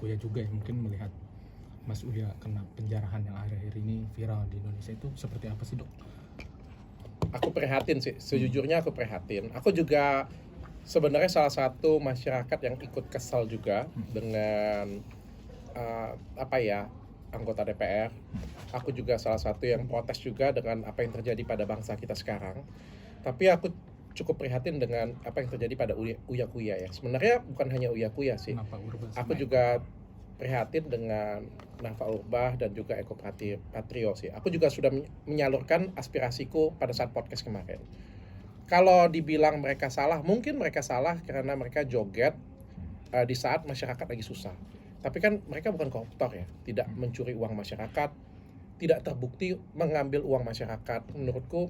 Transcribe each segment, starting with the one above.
Uya juga ya, mungkin melihat Mas Uya kena penjarahan yang akhir-akhir ini viral di Indonesia itu seperti apa sih, Dok? Aku prihatin sih, sejujurnya aku prihatin. Aku juga sebenarnya salah satu masyarakat yang ikut kesal juga dengan anggota DPR. Aku juga salah satu yang protes juga dengan apa yang terjadi pada bangsa kita sekarang. Tapi aku cukup prihatin dengan apa yang terjadi pada Uya Kuya ya. Sebenarnya bukan hanya Uya Kuya sih. Kenapa Urban sama Aku juga prihatin dengan Nafa Urbah dan juga Eko Patrio sih. Aku juga sudah menyalurkan aspirasiku pada saat podcast kemarin. Kalau dibilang mereka salah, mungkin mereka salah karena mereka joget di saat masyarakat lagi susah. Tapi kan mereka bukan koruptor ya, tidak mencuri uang masyarakat, tidak terbukti mengambil uang masyarakat. Menurutku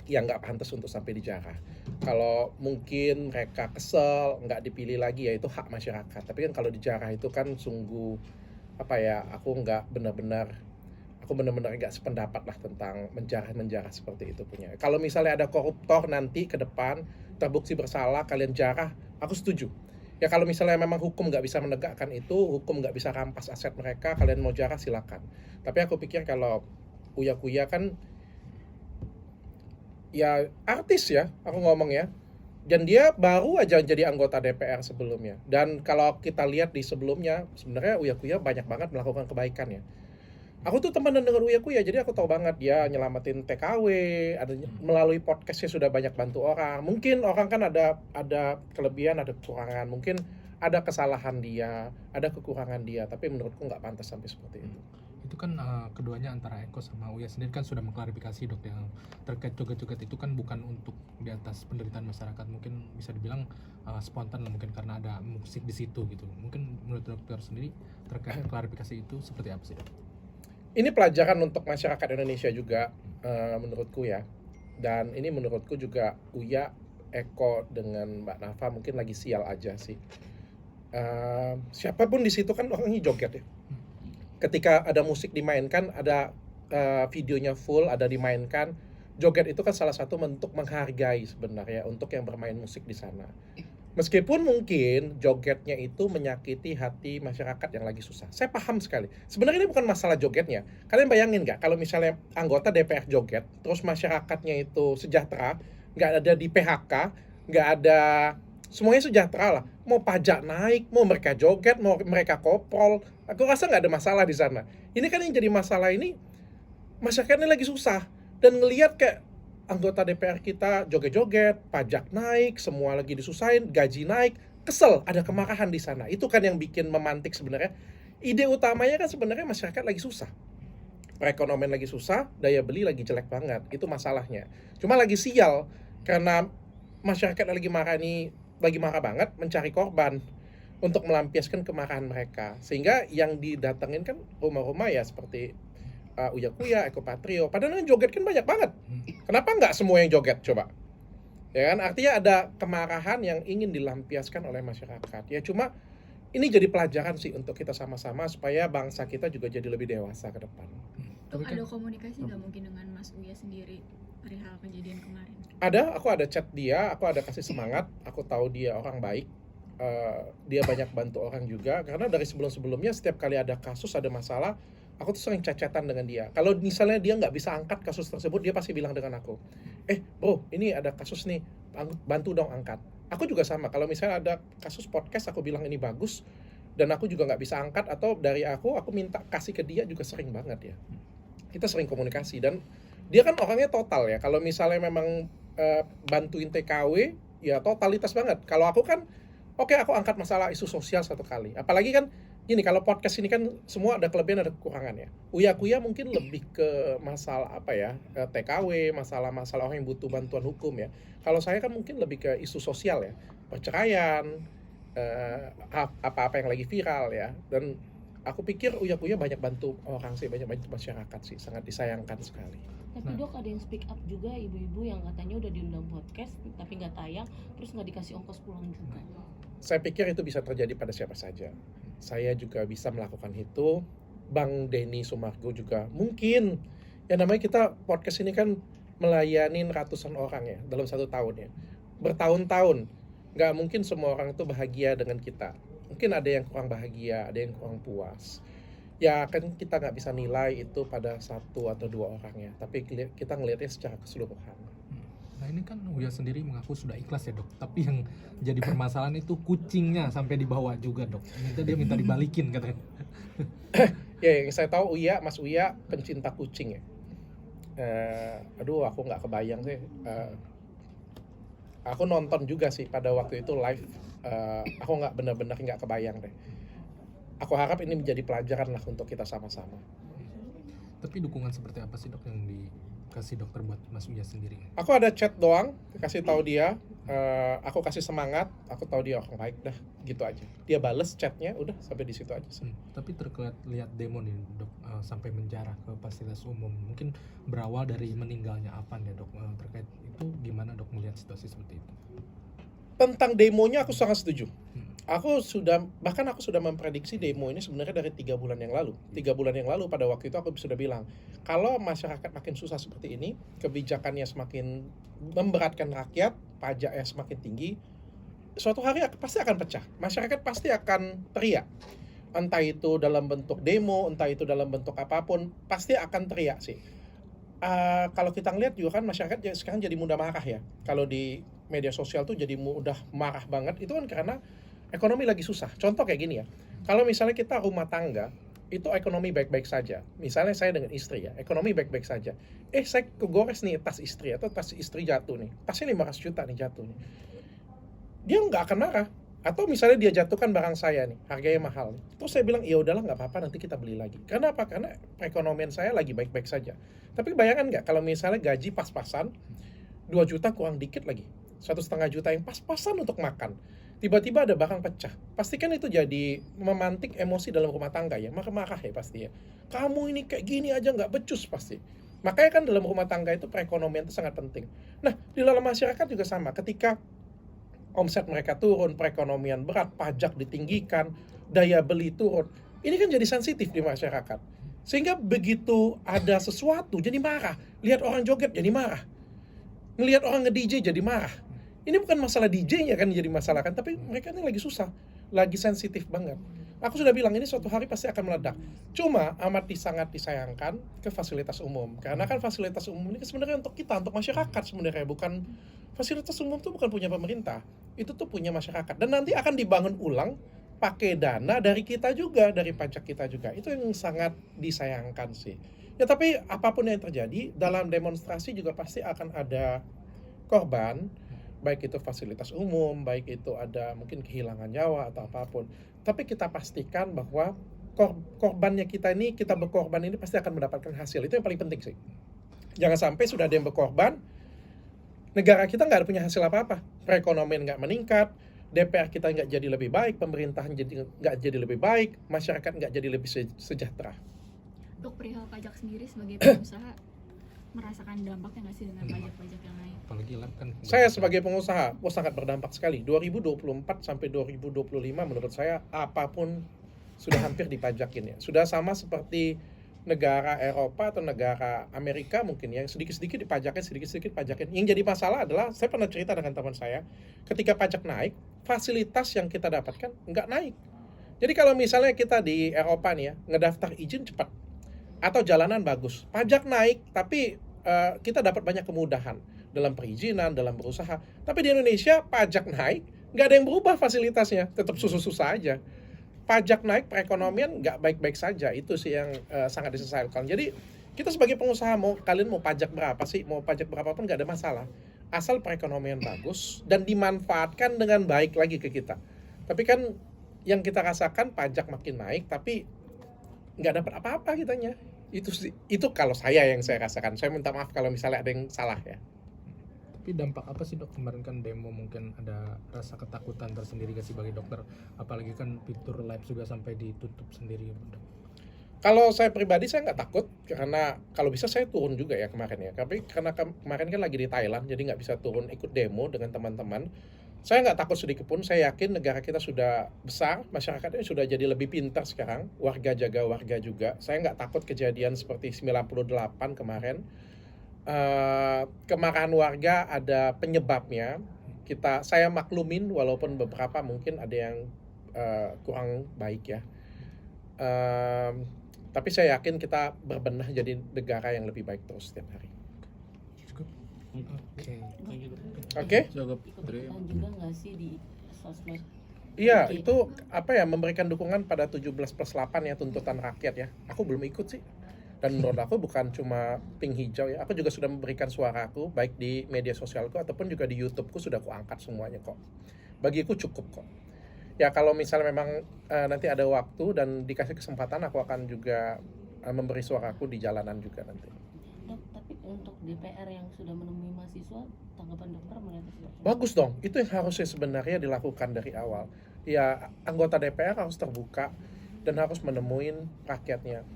ya nggak pantas untuk sampai dijarah. Kalau mungkin mereka kesel, nggak dipilih lagi ya itu hak masyarakat. Tapi kan kalau dijarah itu kan sungguh aku benar-benar nggak sependapat lah tentang menjarah seperti itu punya. Kalau misalnya ada koruptor nanti ke depan terbukti bersalah kalian jarah, aku setuju. Ya kalau misalnya memang hukum nggak bisa menegakkan itu, hukum nggak bisa rampas aset mereka, kalian mau jarah silakan. Tapi aku pikir kalau Uya Kuya kan ya artis ya, aku ngomong ya. Dan dia baru aja jadi anggota DPR sebelumnya. Dan kalau kita lihat di sebelumnya, sebenarnya Uya Kuya banyak banget melakukan kebaikan ya. Aku tuh temenan dengan Uya Kuya, jadi aku tahu banget dia nyelamatin TKW, melalui podcastnya sudah banyak bantu orang. Mungkin orang kan ada kelebihan, ada kekurangan. Mungkin ada kesalahan dia, ada kekurangan dia. Tapi menurutku nggak pantas sampai seperti itu. Itu kan keduanya antara Eko sama Uya sendiri kan sudah mengklarifikasi, Dok, yang terkait joget-joget itu kan bukan untuk di atas penderitaan masyarakat, mungkin bisa dibilang spontan lah, mungkin karena ada musik di situ gitu. Mungkin menurut dokter sendiri terkait klarifikasi itu seperti apa sih, Dok? Ini pelajaran untuk masyarakat Indonesia juga menurutku ya. Dan ini menurutku juga Uya, Eko dengan Mbak Nafa mungkin lagi sial aja sih. Siapapun di situ kan orangnya joget ya. Ketika ada musik dimainkan, ada videonya full, ada dimainkan, joget itu kan salah satu bentuk menghargai sebenarnya untuk yang bermain musik di sana. Meskipun mungkin jogetnya itu menyakiti hati masyarakat yang lagi susah. Saya paham sekali. Sebenarnya ini bukan masalah jogetnya. Kalian bayangin nggak kalau misalnya anggota DPR joget, terus masyarakatnya itu sejahtera, nggak ada di PHK, nggak ada, semuanya sejahtera lah. Mau pajak naik, mau mereka joget, mau mereka koprol, aku rasa nggak ada masalah di sana. Ini kan yang jadi masalah ini, masyarakatnya lagi susah. Dan ngelihat kayak anggota DPR kita joget-joget, pajak naik, semua lagi disusahin, gaji naik, kesel, ada kemarahan di sana. Itu kan yang bikin memantik sebenarnya. Ide utamanya kan sebenarnya masyarakat lagi susah. Perekonomian lagi susah, daya beli lagi jelek banget. Itu masalahnya. Cuma lagi sial karena masyarakat lagi marah banget mencari korban untuk melampiaskan kemarahan mereka. Sehingga yang didatengin kan rumah-rumah ya seperti Uya Kuya, Eko Patrio. Padahal kan joget kan banyak banget. Kenapa nggak semua yang joget coba? Ya kan, artinya ada kemarahan yang ingin dilampiaskan oleh masyarakat. Ya cuma ini jadi pelajaran sih untuk kita sama-sama supaya bangsa kita juga jadi lebih dewasa ke depan. Ada komunikasi nggak mungkin dengan Mas Uya sendiri perihal kejadian kemarin? Aku ada chat dia, aku ada kasih semangat. Aku tahu dia orang baik. Dia banyak bantu orang juga. Karena dari sebelum-sebelumnya setiap kali ada kasus, ada masalah, aku tuh sering chat-chatan dengan dia. Kalau misalnya dia nggak bisa angkat kasus tersebut, dia pasti bilang dengan aku, bro, ini ada kasus nih, bantu dong angkat. Aku juga sama, kalau misalnya ada kasus podcast, aku bilang ini bagus, dan aku juga nggak bisa angkat, atau dari aku minta kasih ke dia juga sering banget ya. Kita sering komunikasi, dan dia kan orangnya total ya. Kalau misalnya memang bantuin TKW, ya totalitas banget. Kalau aku kan, aku angkat masalah isu sosial satu kali. Apalagi kan, gini, kalau podcast ini kan semua ada kelebihan ada kekurangan ya. Uya Kuya mungkin lebih ke masalah TKW, masalah orang yang butuh bantuan hukum ya. Kalau saya kan mungkin lebih ke isu sosial ya, perceraian, apa-apa yang lagi viral ya. Dan aku pikir Uya Kuya banyak bantu orang sih, banyak bantu masyarakat sih, sangat disayangkan sekali. Tapi Dok, ada yang speak up juga, ibu-ibu yang katanya udah diundang podcast tapi nggak tayang, terus nggak dikasih ongkos pulang juga. Saya pikir itu bisa terjadi pada siapa saja. Saya juga bisa melakukan itu. Bang Denny Sumargo juga mungkin. Ya namanya kita podcast ini kan melayani ratusan orang ya dalam 1 tahun ya. Bertahun-tahun. Nggak mungkin semua orang itu bahagia dengan kita. mungkin ada yang kurang bahagia, ada yang kurang puas. Ya kan kita nggak bisa nilai itu pada satu atau dua orang ya, tapi kita ngelihatnya secara keseluruhan. Nah ini kan Uya sendiri mengaku sudah ikhlas ya dok, tapi yang jadi permasalahan itu kucingnya sampai dibawa juga dok. Dia minta dibalikin katanya. Ya yang saya tahu Mas Uya pencinta kucing ya. Aduh aku nggak kebayang sih. Aku nonton juga sih pada waktu itu live. Aku nggak benar-benar nggak kebayang deh. Aku harap ini menjadi pelajaran lah untuk kita sama-sama. Tapi dukungan seperti apa sih dok yang dikasih dokter buat Mas Uya sendiri? Aku ada chat doang, kasih tahu dia, aku kasih semangat, aku tahu dia orang baik dah, gitu aja. Dia bales chatnya, udah sampai di situ aja. Tapi lihat demo nih dok, sampai menjarah ke fasilitas umum, mungkin berawal dari meninggalnya Avan ya dok, terkait itu gimana dok melihat situasi seperti itu? Tentang demonya aku sangat setuju. Aku sudah memprediksi demo ini sebenarnya dari 3 bulan yang lalu. 3 bulan yang lalu pada waktu itu aku sudah bilang, kalau masyarakat makin susah seperti ini, kebijakannya semakin memberatkan rakyat, pajaknya semakin tinggi, suatu hari pasti akan pecah. Masyarakat pasti akan teriak. Entah itu dalam bentuk demo, entah itu dalam bentuk apapun, pasti akan teriak sih. Kalau kita ngeliat juga kan masyarakat sekarang jadi mudah marah ya. Kalau di media sosial tuh jadi mudah marah banget, itu kan karena ekonomi lagi susah. Contoh kayak gini ya, kalau misalnya kita rumah tangga, itu ekonomi baik-baik saja. Misalnya saya dengan istri ya, ekonomi baik-baik saja. Saya kegores nih tas istri, atau tas istri jatuh nih. Tasnya 500 juta nih jatuh nih. Dia nggak akan marah. Atau misalnya dia jatuhkan barang saya nih, harganya mahal. Terus saya bilang, ya udahlah nggak apa-apa, nanti kita beli lagi. Karena apa? Karena perekonomian saya lagi baik-baik saja. Tapi bayangkan nggak, kalau misalnya gaji pas-pasan, 2 juta kurang dikit lagi. 1,5 juta yang pas-pasan untuk makan. Tiba-tiba ada barang pecah, pasti kan itu jadi memantik emosi dalam rumah tangga ya, marah-marah ya pasti ya. Kamu ini kayak gini aja nggak becus pasti. Makanya kan dalam rumah tangga itu perekonomian itu sangat penting. Nah, di dalam masyarakat juga sama, ketika omset mereka turun, perekonomian berat, pajak ditinggikan, daya beli turun, ini kan jadi sensitif di masyarakat. Sehingga begitu ada sesuatu jadi marah, lihat orang joget jadi marah, ngelihat orang nge-DJ jadi marah. Ini bukan masalah DJ-nya kan jadi masalah kan, tapi mereka ini lagi susah, lagi sensitif banget. Aku sudah bilang ini suatu hari pasti akan meledak. Cuma sangat disayangkan ke fasilitas umum, karena kan fasilitas umum ini sebenarnya untuk kita, untuk masyarakat sebenarnya, bukan fasilitas umum itu bukan punya pemerintah, itu tuh punya masyarakat. Dan nanti akan dibangun ulang pakai dana dari kita juga, dari pajak kita juga. Itu yang sangat disayangkan sih. Ya tapi apapun yang terjadi dalam demonstrasi juga pasti akan ada korban. Baik itu fasilitas umum, baik itu ada mungkin kehilangan nyawa atau apapun. Tapi kita pastikan bahwa korbannya kita berkorban ini pasti akan mendapatkan hasil. Itu yang paling penting sih. Jangan sampai sudah ada yang berkorban, negara kita nggak punya hasil apa-apa. Perekonomian nggak meningkat, DPR kita nggak jadi lebih baik, pemerintahan nggak jadi lebih baik, masyarakat nggak jadi lebih sejahtera. Dok, perihal pajak sendiri sebagai pengusaha merasakan dampaknya nggak sih dengan pajak-pajak yang naik? Apalagi lab kan. Saya sebagai pengusaha, sangat berdampak sekali. 2024 sampai 2025 menurut saya apapun sudah hampir dipajakin ya. Sudah sama seperti negara Eropa atau negara Amerika mungkin yang sedikit-sedikit dipajakin, sedikit-sedikit pajakin. Yang jadi masalah adalah, saya pernah cerita dengan teman saya, ketika pajak naik, fasilitas yang kita dapatkan nggak naik. Jadi kalau misalnya kita di Eropa nih ya, ngedaftar izin cepat, atau jalanan bagus, pajak naik, tapi kita dapat banyak kemudahan dalam perizinan, dalam berusaha. Tapi di Indonesia pajak naik, nggak ada yang berubah fasilitasnya, tetap susah-susah aja. Pajak naik, perekonomian nggak baik-baik saja. Itu sih yang sangat disesalkan. Jadi kita sebagai pengusaha kalian mau pajak berapa sih, mau pajak berapapun nggak ada masalah, asal perekonomian bagus dan dimanfaatkan dengan baik lagi ke kita. Tapi kan yang kita rasakan pajak makin naik, tapi nggak dapat apa-apa kitanya. Itu kalau yang saya rasakan. Saya minta maaf kalau misalnya ada yang salah ya. Tapi dampak apa sih dok? Kemarin kan demo mungkin ada rasa ketakutan tersendiri gak sih bagi dokter? Apalagi kan fitur lab juga sampai ditutup sendiri dok. Kalau saya pribadi saya nggak takut, karena kalau bisa saya turun juga ya kemarin ya. Tapi karena kemarin kan lagi di Thailand, jadi nggak bisa turun ikut demo dengan teman-teman. Saya nggak takut sedikit pun, saya yakin negara kita sudah besar, masyarakatnya sudah jadi lebih pintar sekarang, warga jaga warga juga. Saya nggak takut kejadian seperti 98 kemarin. Kemarahan warga ada penyebabnya, saya maklumin walaupun beberapa mungkin ada yang kurang baik ya. Tapi saya yakin kita berbenah jadi negara yang lebih baik terus setiap hari. Oke. Oke? Ikutan juga nggak sih di sosmed? Iya, Oke. itu apa ya, memberikan dukungan pada 17+8 ya, tuntutan rakyat ya. Aku belum ikut sih. Dan menurut aku bukan cuma pink hijau ya, aku juga sudah memberikan suaraku baik di media sosialku ataupun juga di YouTubeku sudah aku angkat semuanya kok. Bagiku cukup kok. Ya kalau misalnya memang nanti ada waktu dan dikasih kesempatan, aku akan juga memberi suaraku di jalanan juga nanti. Dok, tapi untuk DPR yang sudah menemui mahasiswa, tanggapan dokter melihatnya seperti apa? Bagus dong, itu yang harusnya sebenarnya dilakukan dari awal. Ya, anggota DPR harus terbuka dan harus menemuin rakyatnya.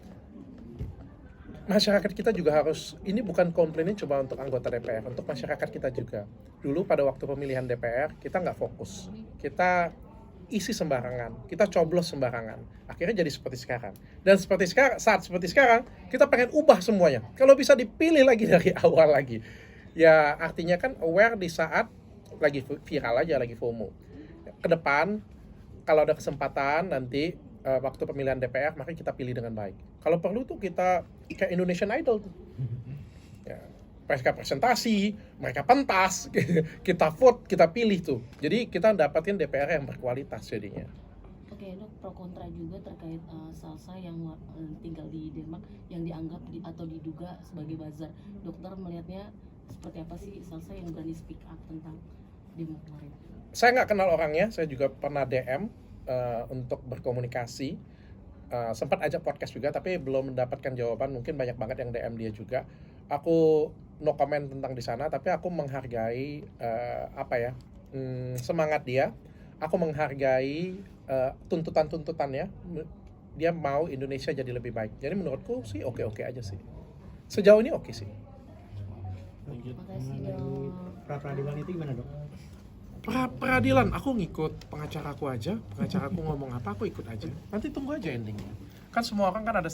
Masyarakat kita juga harus, ini bukan komplainnya cuma untuk anggota DPR, untuk masyarakat kita juga. Dulu pada waktu pemilihan DPR, kita nggak fokus. Kita isi sembarangan, kita coblos sembarangan. Akhirnya jadi seperti sekarang. Dan saat seperti sekarang, kita pengen ubah semuanya. Kalau bisa dipilih lagi dari awal lagi. Ya artinya kan aware di saat lagi viral aja, lagi FOMO. Ke depan, kalau ada kesempatan nanti waktu pemilihan DPR, mari kita pilih dengan baik. Kalau perlu tuh kita kayak Indonesian Idol tuh. Ya, mereka presentasi, mereka pentas, kita vote, kita pilih tuh. Jadi kita dapatin DPR yang berkualitas jadinya. Oke dok, pro kontra juga terkait Salsa yang tinggal di Denmark yang dianggap atau diduga sebagai buzzer. Dokter melihatnya seperti apa sih Salsa yang berani speak up tentang demo kemarin? Saya nggak kenal orangnya, saya juga pernah DM untuk berkomunikasi. Sempat ajak podcast juga, tapi belum mendapatkan jawaban. Mungkin banyak banget yang DM dia juga. Aku no comment tentang di sana, tapi aku menghargai semangat dia. Aku menghargai tuntutan-tuntutannya. Dia mau Indonesia jadi lebih baik. Jadi menurutku sih oke-oke aja sih. Sejauh ini oke sih. Makasih Dari dok. pra-peradilan itu gimana dok? Peradilan, aku ngikut pengacaraku aja. Pengacaraku ngomong apa, aku ikut aja. Nanti tunggu aja endingnya. Kan semua orang kan ada